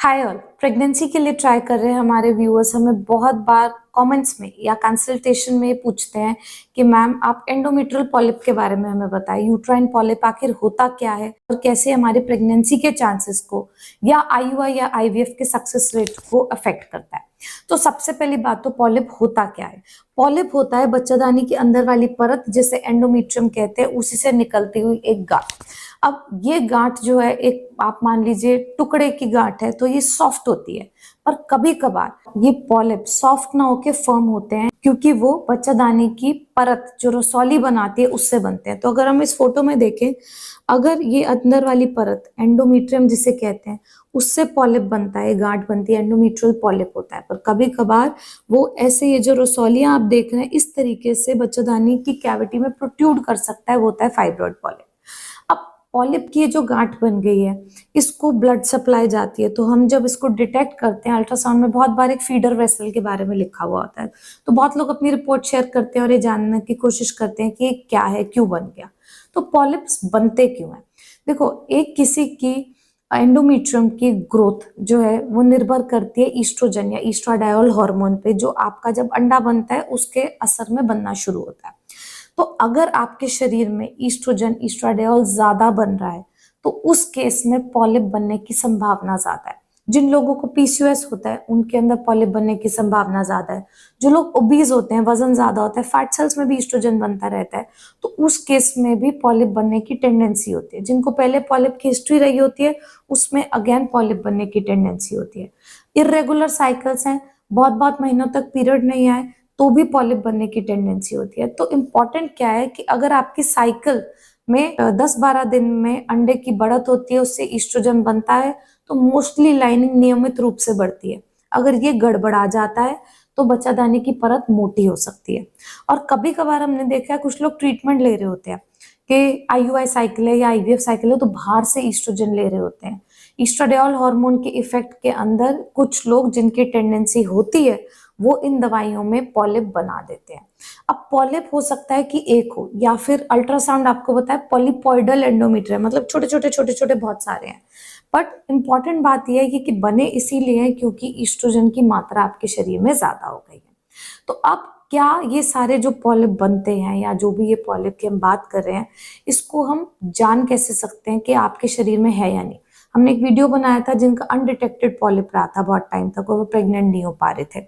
Hi all. Pregnancy के लिए try कर रहे हैं हमारे व्यूअर्स हमें बहुत बार कमेंट्स में या कंसल्टेशन में पूछते हैं कि मैम आप एंडोमेट्रियल पॉलिप के बारे में हमें बताएं, यूट्राइन पॉलिप आखिर होता क्या है और कैसे हमारी प्रेगनेंसी के चांसेस को या आईयूआई या आईवीएफ के सक्सेस रेट को अफेक्ट करता है। तो सबसे पहली बात तो पॉलिप होता क्या है। पॉलिप होता है बच्चादानी की अंदर वाली परत जिसे एंडोमेट्रियम कहते हैं, उसी से निकलती हुई एक गांठ। अब ये गांठ जो है एक आप मान लीजिए टुकड़े की गांठ है तो ये सॉफ्ट होती है, पर कभी कभार ये पॉलिप सॉफ्ट ना होके फर्म होते हैं क्योंकि वो बच्चादानी की परत जो रसौली बनाती है उससे बनते हैं। तो अगर हम इस फोटो में देखें, अगर ये अंदर वाली परत एंडोमेट्रियम जिसे कहते हैं उससे पॉलिप बनता है, गांठ बनती है, एंडोमेट्रियल पॉलिप होता है। पर कभी कभार वो ऐसे ये जो रसौलियां आप देख रहे हैं इस तरीके से बच्चादानी की कैविटी में प्रोट्रूड कर सकता है, वो होता है फाइब्रॉइड पॉलिप। अब पॉलिप की जो गांठ बन गई है इसको ब्लड सप्लाई जाती है, तो हम जब इसको डिटेक्ट करते हैं अल्ट्रासाउंड में बहुत बार एक फीडर वेसल के बारे में लिखा हुआ होता है, तो बहुत लोग अपनी रिपोर्ट शेयर करते हैं और ये जानने की कोशिश करते हैं कि ये क्या है, क्यों बन गया। तो पॉलिप्स बनते क्यों हैं? देखो, एक किसी की एंडोमेट्रियम की ग्रोथ जो है वो निर्भर करती है ईस्ट्रोजन या ईस्ट्राडायोल हार्मोन पे, जो आपका जब अंडा बनता है उसके असर में बनना शुरू होता है। तो अगर आपके शरीर में ईस्ट्रोजन ईस्ट्राडायोल ज्यादा बन रहा है तो उस केस में पॉलिप बनने की संभावना ज्यादा है। जिन लोगों को पीसीओएस होता है उनके अंदर पॉलिप बनने की संभावना ज्यादा है। जो लोग ओबीज होते हैं, वजन ज्यादा होता है, फैट सेल्स में भी ईस्ट्रोजन बनता रहता है, तो उस केस में भी पॉलिप बनने की टेंडेंसी होती है। जिनको पहले पॉलिप की हिस्ट्री रही होती है उसमें अगेन पॉलिप बनने की टेंडेंसी होती है। इरेगुलर साइकिल्स हैं, बहुत बहुत महीनों तक पीरियड नहीं आए तो भी पॉलिप बनने की टेंडेंसी होती है। तो इम्पॉर्टेंट क्या है कि अगर आपकी साइकिल में 10-12 दिन में अंडे की बढ़त होती है, उससे ईस्ट्रोजन बनता है, तो मोस्टली लाइनिंग नियमित रूप से बढ़ती है। अगर ये गड़बड़ा जाता है तो बच्चादानी की परत मोटी हो सकती है। और कभी कभार हमने देखा है कुछ लोग ट्रीटमेंट ले रहे होते हैं कि आईयूआई साइकिल है या आईवीएफ साइकिल है, तो बाहर से ईस्ट्रोजन ले रहे होते हैं। ईस्ट्राडियोल हार्मोन के इफेक्ट के अंदर कुछ लोग जिनकी टेंडेंसी होती है वो इन दवाइयों में पॉलिप बना देते हैं। अब पॉलिप हो सकता है कि एक हो या फिर अल्ट्रासाउंड आपको बताए पॉलीपॉइडल एंडोमेट्रियम, मतलब छोटे छोटे बहुत सारे हैं। बट इंपॉर्टेंट बात यह है कि बने इसीलिए हैं क्योंकि ईस्ट्रोजन की मात्रा आपके शरीर में ज्यादा हो गई है। तो अब क्या ये सारे जो पॉलिप बनते हैं या जो भी ये पॉलिप की हम बात कर रहे हैं, इसको हम जान कैसे सकते हैं कि आपके शरीर में है या नहीं? हमने एक वीडियो बनाया था जिनका अनडिटेक्टेड पॉलिप रहा था बहुत टाइम तक और वो प्रेग्नेंट नहीं हो पा रहे थे।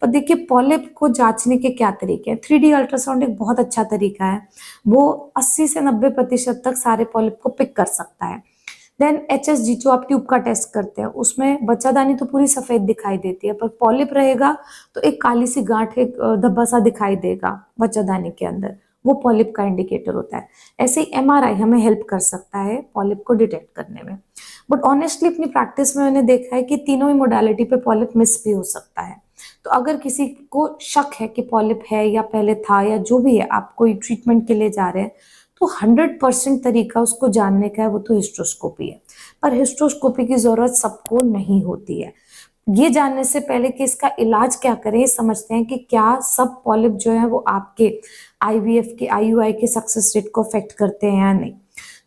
पर देखिए, पॉलिप को जांचने के क्या तरीके हैं। 3D अल्ट्रासाउंड एक बहुत अच्छा तरीका है, वो 80 से 90% तक सारे पॉलिप को पिक कर सकता है। देन HSG जो आप ट्यूब का टेस्ट करते हैं उसमें बच्चादानी तो पूरी सफेद दिखाई देती है, पर पॉलिप रहेगा तो एक काली सी गांठ, एक धब्बा सा दिखाई देगा बच्चादानी के अंदर, वो पॉलिप का इंडिकेटर होता है। ऐसे ही MRI हमें हेल्प कर सकता है पॉलिप को डिटेक्ट करने में। बट ऑनेस्टली अपनी प्रैक्टिस में मैंने देखा है कि तीनों ही मोडालिटी पे पॉलिप मिस भी हो सकता है। तो अगर किसी को शक है कि पॉलिप है या पहले था या जो भी है, आप कोई ट्रीटमेंट के लिए जा रहे हैं, तो 100% तरीका उसको जानने का है वो तो हिस्ट्रोस्कोपी है। पर हिस्ट्रोस्कोपी की जरूरत सबको नहीं होती है। ये जानने से पहले कि इसका इलाज क्या करें, समझते हैं कि क्या सब पॉलिप जो है वो आपके आईवीएफ के आईयूआई के सक्सेस रेट को अफेक्ट करते हैं या नहीं।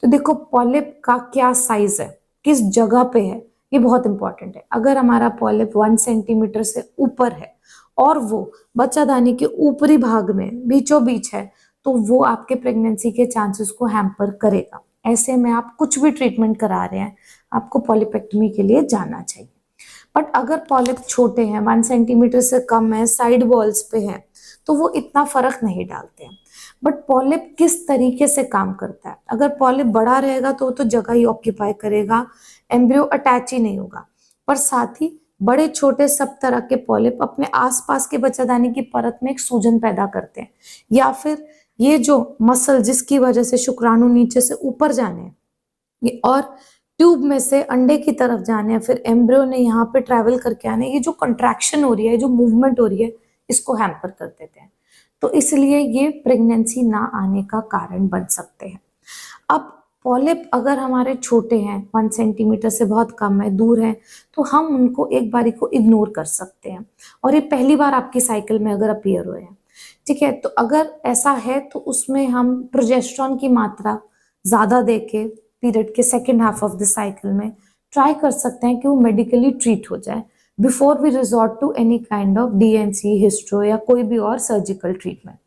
तो देखो, पॉलिप का क्या साइज है, किस जगह पे है, ये बहुत इंपॉर्टेंट है। अगर हमारा पॉलिप 1 सेंटीमीटर से ऊपर है और वो बच्चादानी के ऊपरी भाग में बीचों बीच है, तो वो आपके प्रेगनेंसी के चांसेस को हैम्पर करेगा। ऐसे में आप कुछ भी ट्रीटमेंट करा रहे हैं, आपको पॉलिपेक्टमी के लिए जाना चाहिए। बट अगर पॉलिप छोटे हैं, 1 सेंटीमीटर से कम है, साइड वॉल्स पे है, तो वो इतना फर्क नहीं डालते हैं। बट पॉलिप किस तरीके से काम करता है? अगर पॉलिप बड़ा रहेगा तो वो तो जगह ही ऑक्यूपाई करेगा, एम्ब्रियो अटैच ही नहीं होगा। पर साथ ही बड़े छोटे सब तरह के पॉलिप अपने आसपास के बच्चादानी की परत में एक सूजन पैदा करते हैं, या फिर ये जो मसल जिसकी वजह से शुक्राणु नीचे से ऊपर जाने हैं ये और ट्यूब में से अंडे की तरफ जाने हैं, फिर एम्ब्रियो ने यहाँ पे ट्रैवल करके आने, ये जो कंट्रैक्शन हो रही है, जो मूवमेंट हो रही है, इसको हैम्पर कर देते हैं। तो इसलिए ये प्रेगनेंसी ना आने का कारण बन सकते हैं। अब पॉलिप अगर हमारे छोटे हैं, 1 सेंटीमीटर से बहुत कम है, दूर है, तो हम उनको एक बारी को इग्नोर कर सकते हैं और ये पहली बार आपकी साइकिल में अगर अपीयर हुए हैं, ठीक है, तो अगर ऐसा है तो उसमें हम प्रोजेस्टेरॉन की मात्रा ज्यादा देके पीरियड के second half of the cycle में ट्राई कर सकते हैं कि वो मेडिकली ट्रीट हो जाए before we resort to any kind of DNC, हिस्ट्रो या कोई भी और सर्जिकल ट्रीटमेंट।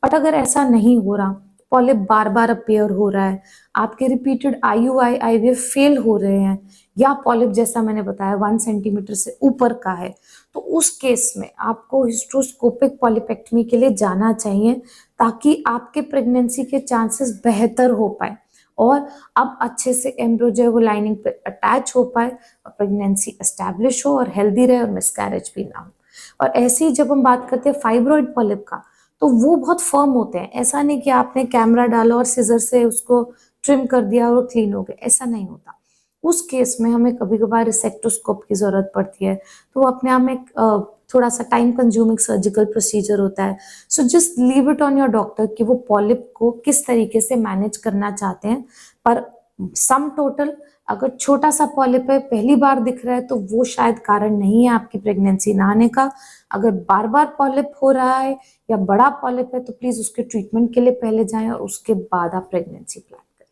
बट अगर ऐसा नहीं हो रहा, पॉलिप बार बार अपीयर हो रहा है, आपके रिपीटेड IUI IVF फेल हो रहे हैं, या पॉलिप जैसा मैंने बताया 1 सेंटीमीटर से ऊपर का है, तो उस केस में आपको हिस्ट्रोस्कोपिक पॉलिपेक्टमी के लिए जाना चाहिए ताकि आपके प्रेगनेंसी के चांसेस बेहतर हो पाए और अब अच्छे से एम्ब्रियो जो है वो लाइनिंग पे अटैच हो पाए और प्रेगनेंसी एस्टैब्लिश हो और हेल्दी रहे और मिसकैरेज भी ना हो। और ऐसे ही जब हम बात करते हैं फाइब्रॉइड पॉलिप का, तो वो बहुत फर्म होते हैं। ऐसा नहीं कि आपने कैमरा डाला और सीजर से उसको ट्रिम कर दिया और क्लीन हो गए, ऐसा नहीं होता। उस केस में हमें कभी कभार रिसेक्टोस्कोप की जरूरत पड़ती है, तो वो अपने आप में थोड़ा सा टाइम कंज्यूमिंग सर्जिकल प्रोसीजर होता है। So just leave it on your doctor कि वो पॉलिप को किस तरीके से मैनेज करना चाहते हैं। पर सम टोटल अगर छोटा सा पॉलिप है, पहली बार दिख रहा है, तो वो शायद कारण नहीं है आपकी प्रेगनेंसी ना आने का। अगर बार बार पॉलिप हो रहा है या बड़ा पॉलिप है, तो प्लीज उसके ट्रीटमेंट के लिए पहले जाएं और उसके बाद आप प्रेगनेंसी प्लान करें।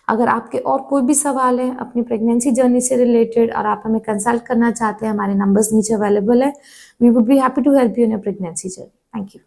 अगर आपके और कोई भी सवाल है अपनी प्रेगनेंसी जर्नी से रिलेटेड और आप हमें कंसल्ट करना चाहते हैं, हमारे नंबर्स नीचे अवेलेबल है। We would be happy to help you in your pregnancy journey. Thank you.